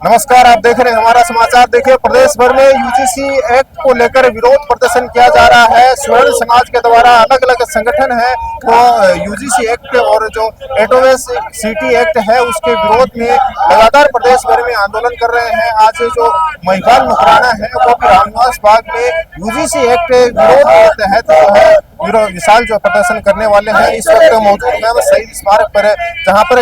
नमस्कार, आप देख रहे हैं हमारा समाचार। देखिए, प्रदेश भर में यूजीसी एक्ट को लेकर विरोध प्रदर्शन किया जा रहा है। स्वर्ण समाज के द्वारा अलग अलग संगठन है वो यूजीसी एक्ट और जो एटोवेसिटी एक्ट है उसके विरोध में लगातार प्रदेश भर में आंदोलन कर रहे हैं। आज जो महिपाल मकराना है वो भी रामनिवास बाग में यूजीसी एक्ट विरोध के तहत जो है विशाल जो प्रदर्शन करने वाले हैं। इस वक्त मौजूद है शहीद स्मारक पर, जहाँ पर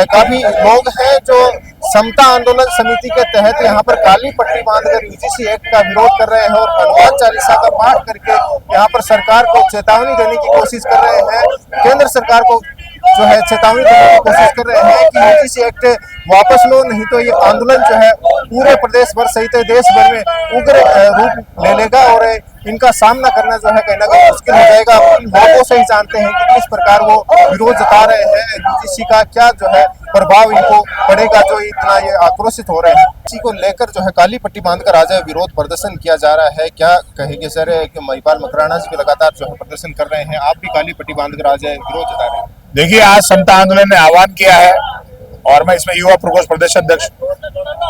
काफी लोग हैं जो समता आंदोलन समिति के तहत यहाँ पर काली पट्टी बांधकर यूजीसी एक्ट का विरोध कर रहे हैं और हनुमान चालीसा का पाठ करके यहाँ पर सरकार को चेतावनी देने की कोशिश कर रहे हैं। केंद्र सरकार को जो है चेतावनी देने की कोशिश कर रहे हैं कि यूजीसी एक्ट वापस लो, नहीं तो ये आंदोलन जो है पूरे प्रदेश भर सहित देश भर में उग्र रूप ले लेगा और इनका सामना करना जो है कहीं ना कहीं मुश्किल हो जाएगा। इन लोगों से ही जानते हैं कि किस प्रकार वो विरोध जता रहे हैं, यूजीसी का क्या जो है प्रभाव इनको पड़ेगा जो इतना ये आक्रोशित हो रहे हैं। इसी को लेकर जो है काली पट्टी बांधकर आज विरोध प्रदर्शन किया जा रहा है। क्या कहेंगे सर कि महिपाल मकराना जी भी लगातार जो है प्रदर्शन कर रहे हैं, आप भी काली पट्टी बांधकर आज विरोध जता रहे हैं? देखिए, आज समता आंदोलन ने आह्वान किया है और मैं इसमें युवा प्रकोष्ठ प्रदेश अध्यक्ष,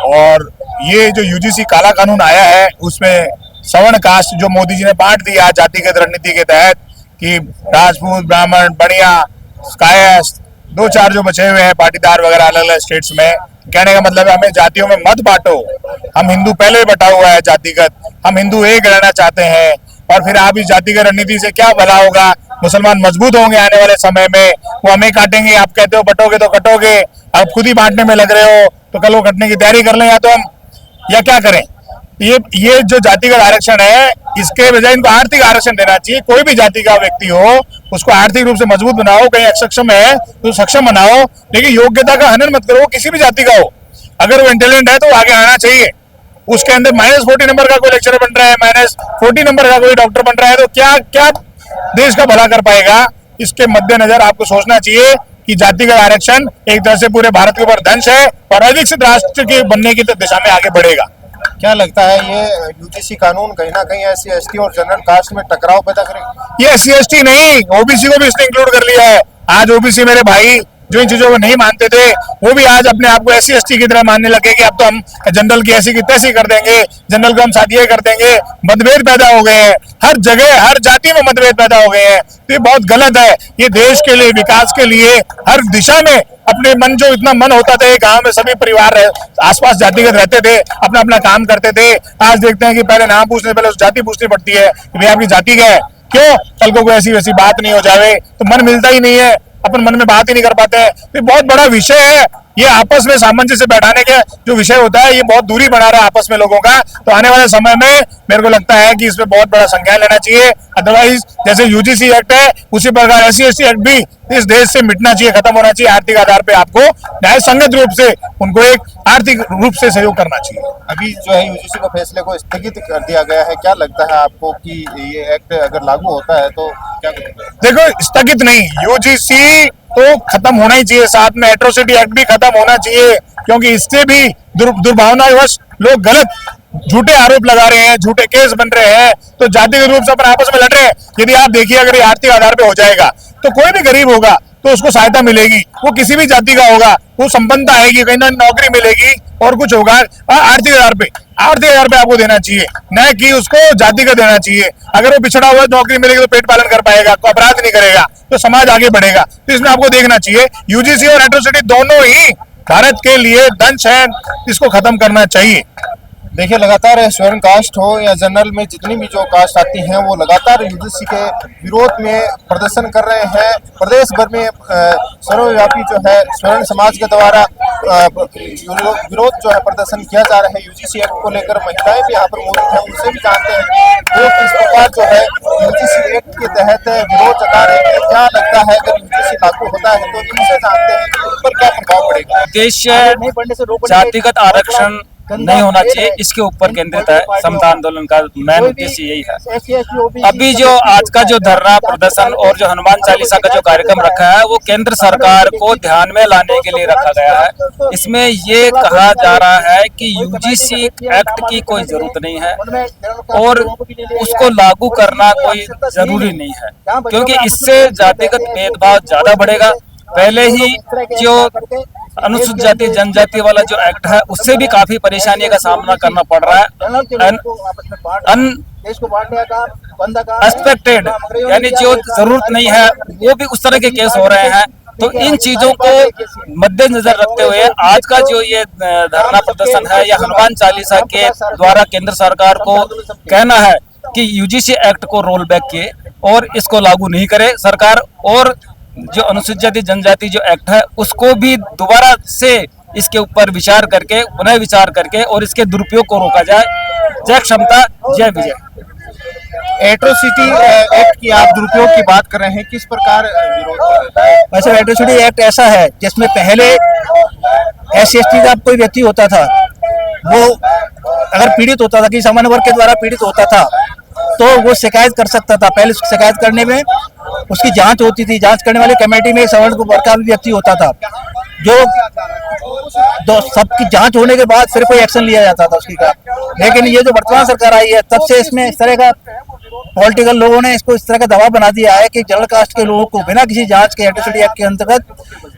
और ये जो यूजीसी काला कानून आया है उसमें सवर्ण कास्ट जो मोदी जी ने बांट दिया जातिगत रणनीति के तहत कि राजपूत, ब्राह्मण, बढ़िया, कायस्थ, दो चार जो बचे हुए हैं पाटीदार वगैरह अलग अलग स्टेट्स में, कहने का मतलब है हमें जातियों में मत बांटो। हम हिंदू पहले ही बटा हुआ है जातिगत, हम हिंदू एक रहना चाहते हैं और फिर आप इस जातिगत रणनीति से क्या भला होगा। मुसलमान मजबूत होंगे आने वाले समय में, वो हमें काटेंगे। आप कहते हो बटोगे तो कटोगे, आप खुद ही बांटने में लग रहे हो तो कल वो कटने की तैयारी कर लें या तो हम या क्या करें। ये जो जातिगत आरक्षण है इसके बजाय इनको आर्थिक आरक्षण देना चाहिए। कोई भी जाति का व्यक्ति हो उसको आर्थिक रूप से मजबूत बनाओ, कहीं अक्षम है तो सक्षम बनाओ, लेकिन योग्यता का हनन मत करो। किसी भी जाति का हो, अगर वो इंटेलिजेंट है तो वो आगे आना चाहिए। उसके अंदर -40 नंबर का कोई लेक्चरर बन रहा है, -40 नंबर का कोई डॉक्टर बन रहा है तो क्या क्या देश का भला कर पाएगा। इसके मद्देनजर आपको सोचना चाहिए कि जातिगत आरक्षण एक तरह से पूरे भारत के ऊपर दंश है और अविकसित राष्ट्र के बनने की दिशा में आगे बढ़ेगा। क्या लगता है ये यूजीसी कानून कहीं ना कहीं SC ST और जनरल कास्ट में टकराव पैदा करेगा? ये SC ST नहीं, ओबीसी को भी इसने इंक्लूड कर लिया है। आज ओबीसी मेरे भाई जो इन चीजों को नहीं मानते थे वो भी आज अपने आप को SC ST की तरह मानने लगे कि अब तो हम जनरल की ऐसी की तैसी कर देंगे, जनरल को हम साथ ये कर देंगे। मतभेद पैदा हो गए हैं हर जगह, हर जाति में मतभेद पैदा हो गए हैं, तो ये बहुत गलत है। ये देश के लिए, विकास के लिए हर दिशा में अपने मन जो इतना मन होता था, गांव में सभी परिवार आसपास जातिगत रहते थे, अपना अपना काम करते थे। आज देखते हैं कि पहले नाम पूछने पहले उस जाति पूछनी पड़ती है कि भाई आपकी जाति क्या है, क्यों कल को कोई ऐसी वैसी बात नहीं हो जाए तो मन मिलता ही नहीं है, अपन मन में बात ही नहीं कर पाते हैं। तो बहुत बड़ा विषय है ये, आपस में सामंजस्य बैठाने का जो विषय होता है ये बहुत दूरी बना रहा है आपस में लोगों का। तो आने वाले समय में मेरे को लगता है कि इसमें बहुत बड़ा संज्ञान लेना चाहिए। अदरवाइज जैसे यूजीसी एक्ट है उसी प्रकार SC ST एक्ट भी इस देश से मिटना चाहिए, खत्म होना चाहिए। आर्थिक आधार पे आपको न्याय संगत रूप से उनको एक आर्थिक रूप से सहयोग करना चाहिए। अभी जो है यूजीसी के फैसले को स्थगित कर दिया गया है, क्या लगता है आपको कि ये एक्ट अगर लागू होता है तो क्या करेंगे? देखो, स्थगित नहीं, यूजीसी तो खत्म होना ही चाहिए, साथ में एट्रोसिटी एक्ट भी खत्म होना चाहिए, क्योंकि इससे भी दुर्भावनावश लोग गलत झूठे आरोप लगा रहे हैं, झूठे केस बन रहे हैं, तो जातिगत रूप से अपन आपस में लड़ रहे हैं। यदि आप देखिए अगर ये आर्थिक आधार पे हो जाएगा तो कोई भी गरीब होगा तो उसको सहायता मिलेगी, वो किसी भी जाति का होगा, वो संपन्नता आएगी, कहीं ना नौकरी मिलेगी और कुछ होगा। आर्थिक आधार पे आपको देना चाहिए, न कि उसको जाति का देना चाहिए। अगर वो पिछड़ा हुआ नौकरी मिलेगी तो पेट पालन कर पाएगा, कोई अपराध नहीं करेगा, तो समाज आगे बढ़ेगा। तो इसमें आपको देखना चाहिए यूजीसी और एट्रोसिटी दोनों ही भारत के लिए दंश है, इसको खत्म करना चाहिए। देखिए, लगातार स्वर्ण कास्ट हो या जनरल में जितनी भी जो कास्ट आती हैं वो लगातार यूजीसी के विरोध में प्रदर्शन कर रहे हैं। प्रदेश भर में सर्वव्यापी जो है स्वर्ण समाज के द्वारा विरोध जो है प्रदर्शन किया जा रहा है यूजीसी एक्ट को लेकर। महिलाएं भी यहाँ पर मौजूद हैं, उनसे भी जानते हैं वो किस प्रकार जो है यूजीसी एक्ट के तहत विरोध जता रहे हैं। क्या लगता है अगर यूजीसी लागू होता है तो इनसे जानते हैं कि उन पर क्या प्रभाव पड़ेगा? उद्देश्य जातिगत आरक्षण नहीं होना चाहिए, इसके ऊपर केंद्रित है समता आंदोलन का मेन उद्देश्य यही है। अभी जो आज का जो धरना प्रदर्शन और जो हनुमान चालीसा का जो कार्यक्रम रखा है वो केंद्र सरकार को ध्यान में लाने के लिए रखा गया है। इसमें ये कहा जा रहा है कि यूजीसी एक्ट की कोई जरूरत नहीं है और उसको लागू करना कोई जरूरी नहीं है, क्योंकि इससे जातिगत भेदभाव ज्यादा बढ़ेगा। पहले ही जो अनुसूचित जाति जनजाति वाला जो एक्ट है उससे भी काफी परेशानी का सामना करना पड़ रहा है। अनएक्सपेक्टेड यानी जो जरूरत नहीं है वो भी उस तरह के केस हो रहे हैं। तो इन चीजों को मद्देनजर रखते हुए आज का जो ये धरना प्रदर्शन है या हनुमान चालीसा के द्वारा केंद्र सरकार को कहना है कि यूजीसी एक्ट को रोल बैक किए और इसको लागू नहीं करे सरकार, और जो अनुसूचित जाति जनजाति जो एक्ट है उसको भी दोबारा से इसके ऊपर विचार करके पुनः विचार करके और इसके दुरुपयोग को रोका जाए। जय क्षमता जय विजय। एट्रोसिटी एक्ट की आप दुरुपयोग की बात कर रहे हैं, किस प्रकार विरोध कर रहे हैं? वैसे एट्रोसिटी एक्ट ऐसा है जिसमें पहले SC/ST का कोई व्यक्ति होता था, वो अगर पीड़ित होता था कि सामान्य वर्ग के द्वारा पीड़ित होता था तो वो शिकायत कर सकता था। पहले शिकायत करने में उसकी जांच होती थी, जांच करने वाली कमेटी में सवर्ण वर्ग का भी व्यक्ति होता था, जो सबकी जांच होने के बाद फिर कोई एक्शन लिया जाता था उसकी का। लेकिन ये जो वर्तमान सरकार आई है तब से इसमें इस तरह का पॉलिटिकल लोगों ने इसको इस तरह का दबाव बना दिया है कि जनरल कास्ट के लोगों को बिना किसी जांच के एट्रोसिटी एक्ट के अंतर्गत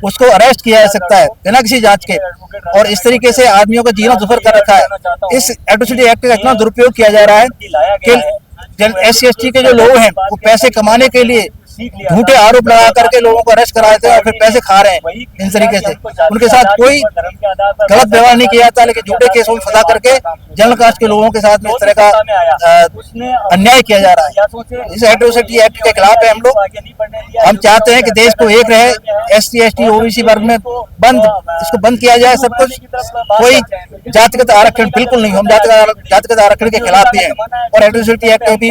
उसको अरेस्ट किया जा सकता है बिना किसी जांच के, और इस तरीके से आदमियों का जीना दुभर कर रखा है। इस एट्रोसिटी एक्ट का इतना दुरुपयोग किया जा रहा है कि SC/ST के जो लोग हैं वो पैसे कमाने के लिए झूठे आरोप लगा करके लोगों को अरेस्ट करा देते हैं और फिर पैसे खा रहे हैं। इन तरीके से उनके साथ कोई गलत व्यवहार नहीं किया जाता, लेकिन झूठे केसों में फंसा करके जनरल कास्ट के लोगों के साथ में इस तरह का अन्याय किया जा रहा है। इस एट्रोसिटी एक्ट के खिलाफ है हम लोग। हम चाहते हैं कि देश को एक रहे, SC/ST OBC वर्ग में इसको बंद किया जाए सब कुछ। कोई जातिगत आरक्षण बिल्कुल नहीं, हम जातिगत आरक्षण के खिलाफ भी हैं और एट्रोसिटी एक्ट भी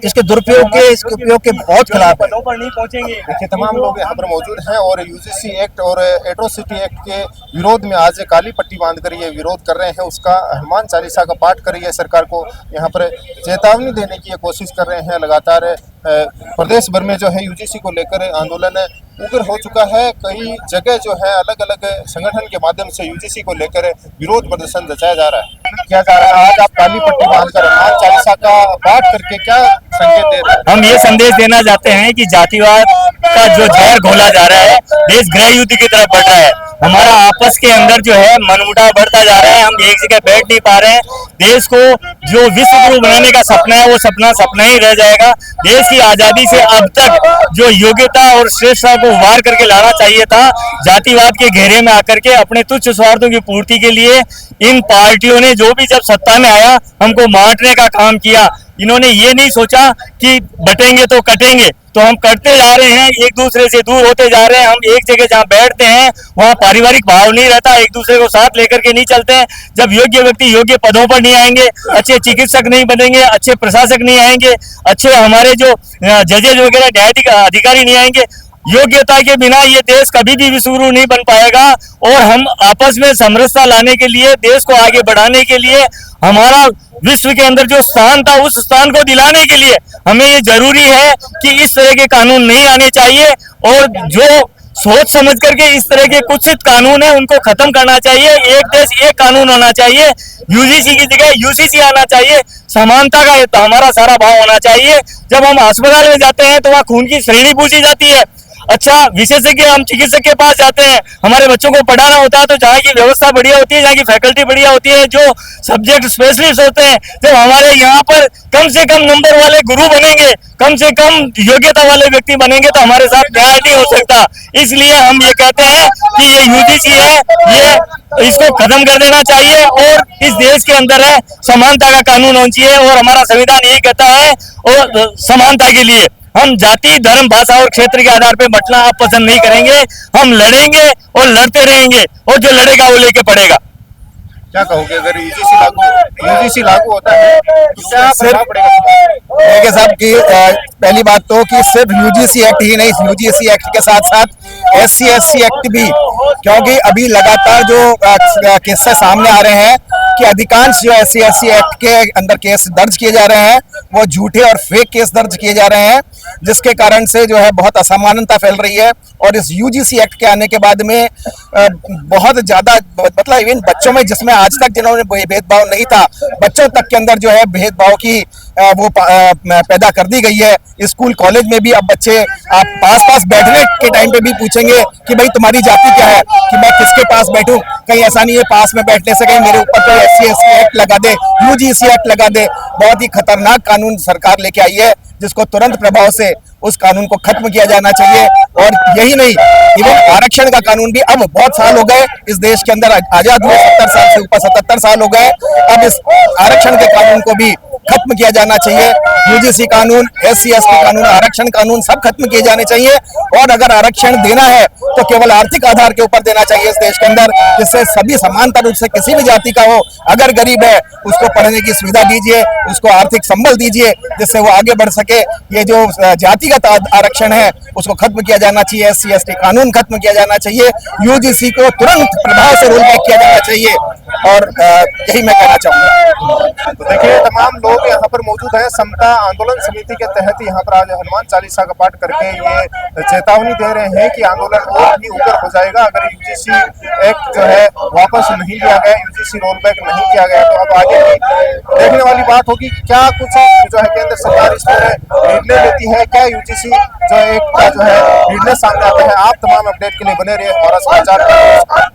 इसके दुरुपयोग के इसके उपयोग के बहुत खिलाफ। देखिए तमाम लोग यहाँ पर मौजूद हैं और यूजीसी एक्ट और एट्रोसिटी एक्ट के विरोध में आज काली पट्टी बांधकर ये विरोध कर रहे हैं। उसका हनुमान चालीसा का पाठ कर ये सरकार को यहाँ पर चेतावनी देने की कोशिश कर रहे हैं। लगातार प्रदेश भर में जो है यूजीसी को लेकर आंदोलन उग्र हो चुका है। कई जगह जो है अलग अलग संगठन के माध्यम से यूजीसी को लेकर विरोध प्रदर्शन रचाया जा रहा है, किया जा रहा है। आज आप काली पट्टी बांधकर हनुमान चालीसा का पाठ करके क्या संकेत दे रहे हैं? हम ये संदेश देना चाहते हैं कि जातिवाद का जो जहर घोला जा रहा है देश गृह युद्ध की तरफ बढ़ रहा है। हमारा आपस के अंदर जो है मनमुटाव बढ़ता जा रहा है, हम एक जगह बैठ नहीं पा रहे हैं। देश को जो विश्व गुरु बनाने का सपना है वो सपना ही रह जाएगा। देश की आजादी से अब तक जो योग्यता और श्रेष्ठता को उभार करके लाना चाहिए था, जातिवाद के घेरे में आकर के अपने तुच्छ स्वार्थों की पूर्ति के लिए इन पार्टियों ने जो भी जब सत्ता में आया हमको बांटने का काम किया। इन्होंने ये नहीं सोचा कि बटेंगे तो कटेंगे, तो हम कटते जा रहे हैं, एक दूसरे से दूर होते जा रहे हैं। हम एक जगह जहाँ बैठते हैं वहाँ पारिवारिक भाव नहीं रहता, एक दूसरे को साथ लेकर के नहीं चलते हैं। जब योग्य व्यक्ति योग्य पदों पर नहीं आएंगे, अच्छे चिकित्सक नहीं बनेंगे, अच्छे प्रशासक नहीं आएंगे, अच्छे हमारे जो जजेज वगैरह न्यायाधीश अधिकारी नहीं आएंगे, योग्यता के बिना ये देश कभी भी विश्वगुरु नहीं बन पाएगा। और हम आपस में समरसता लाने के लिए, देश को आगे बढ़ाने के लिए, हमारा विश्व के अंदर जो स्थान था उस स्थान को दिलाने के लिए हमें ये जरूरी है कि इस तरह के कानून नहीं आने चाहिए और जो सोच समझ करके इस तरह के कुत्सित कानून है उनको खत्म करना चाहिए। एक देश एक कानून होना चाहिए, यूजीसी की जगह यूसीसी आना चाहिए, समानता का हमारा सारा भाव होना चाहिए। जब हम अस्पताल में जाते हैं तो वहाँ खून की श्रेणी पूछी जाती है। अच्छा विशेषज्ञ हम चिकित्सक के पास जाते हैं, हमारे बच्चों को पढ़ाना होता है तो जहाँ की व्यवस्था बढ़िया होती है, जहाँ की फैकल्टी बढ़िया होती है, जो सब्जेक्ट स्पेशलिस्ट होते हैं, जब हमारे यहाँ पर कम से कम नंबर वाले गुरु बनेंगे, कम से कम योग्यता वाले व्यक्ति बनेंगे तो हमारे साथ न्याय नहीं हो सकता। इसलिए हम ये कहते हैं कि ये यूजीसी है, ये इसको खत्म कर देना चाहिए और इस देश के अंदर है समानता का कानून होना चाहिए और हमारा संविधान यही कहता है। और समानता के लिए हम जाति, धर्म, भाषा और क्षेत्र के आधार पर बंटना आप पसंद नहीं करेंगे। हम लड़ेंगे और लड़ते रहेंगे और जो लड़ेगा वो लेके पड़ेगा। क्या कहोगे अगर यूजीसी लागू होता है तो क्या प्रभाव पड़ेगा? देखिए साहब की पहली बात तो कि सिर्फ यूजीसी एक्ट ही नहीं, यूजीसी एक्ट के साथ साथ SC/ST एक्ट भी, क्योंकि अभी लगातार जो केसेस सामने आ रहे हैं कि अधिकांश जो SC/ST एक्ट के अंदर केस दर्ज किए जा रहे हैं वो झूठे और फेक केस दर्ज किए जा रहे हैं, जिसके कारण से जो है बहुत असमानता फैल रही है। और इस यूजीसी एक्ट के आने के बाद में बहुत ज्यादा मतलब इवन बच्चों में, जिसमें आज तक जिन्होंने भेदभाव नहीं था, बच्चों तक के अंदर जो है भेदभाव की वो पैदा कर दी गई है। स्कूल कॉलेज में भी अब बच्चे आप पास बैठने के टाइम पे भी पूछेंगे कि भाई तुम्हारी जाति क्या है, कि मैं किसके पास बैठूं। कहीं ऐसा नहीं है पास में बैठने से कहीं मेरे ऊपर कोई SC/ST एक्ट लगा दे, UGC एक्ट लगा दे। बहुत ही खतरनाक कानून सरकार लेके आई है, जिसको तुरंत प्रभाव से उस कानून को खत्म किया जाना चाहिए। और यही नहीं, इवन आरक्षण का कानून भी अब बहुत साल हो गए इस देश के अंदर आजाद हुए, 70 साल से ऊपर 77 साल हो गए। अब इस आरक्षण के कानून को भी खत्म किया जाना चाहिए। UGC कानून, SC/ST कानून, आरक्षण कानून सब खत्म किए जाने चाहिए। और अगर आरक्षण देना है तो केवल आर्थिक आधार के ऊपर देना चाहिए इस देश के अंदर, जिससे सभी समानता रूप से किसी भी जाति का हो, अगर गरीब है उसको पढ़ने की सुविधा दीजिए, उसको आर्थिक संबल दीजिए, जिससे वो आगे बढ़ सके। ये जो जातिगत आरक्षण है उसको खत्म किया जाना चाहिए, SC/ST कानून खत्म किया जाना चाहिए, UGC को तुरंत प्रभाव से रोल बैक किया जाना चाहिए। और यही मैं कहना चाहूंगा। तो देखिए तमाम लोग यहाँ पर मौजूद हैं। समता आंदोलन समिति के तहत यहाँ पर आज हनुमान चालीसा का पाठ करके ये चेतावनी दे रहे हैं कि आंदोलन और भी उग्र हो जाएगा अगर UGC एक्ट जो है वापस नहीं लिया गया, UGC रोल बैक नहीं किया गया। तो अब आगे भी देखने वाली बात होगी क्या कुछ जो है केंद्र सरकार इसमें निर्णय लेती है, क्या UGC जो एक जो है निर्णय सामने आता है। आप तमाम अपडेट के लिए बने रहिए हमारा समाचार।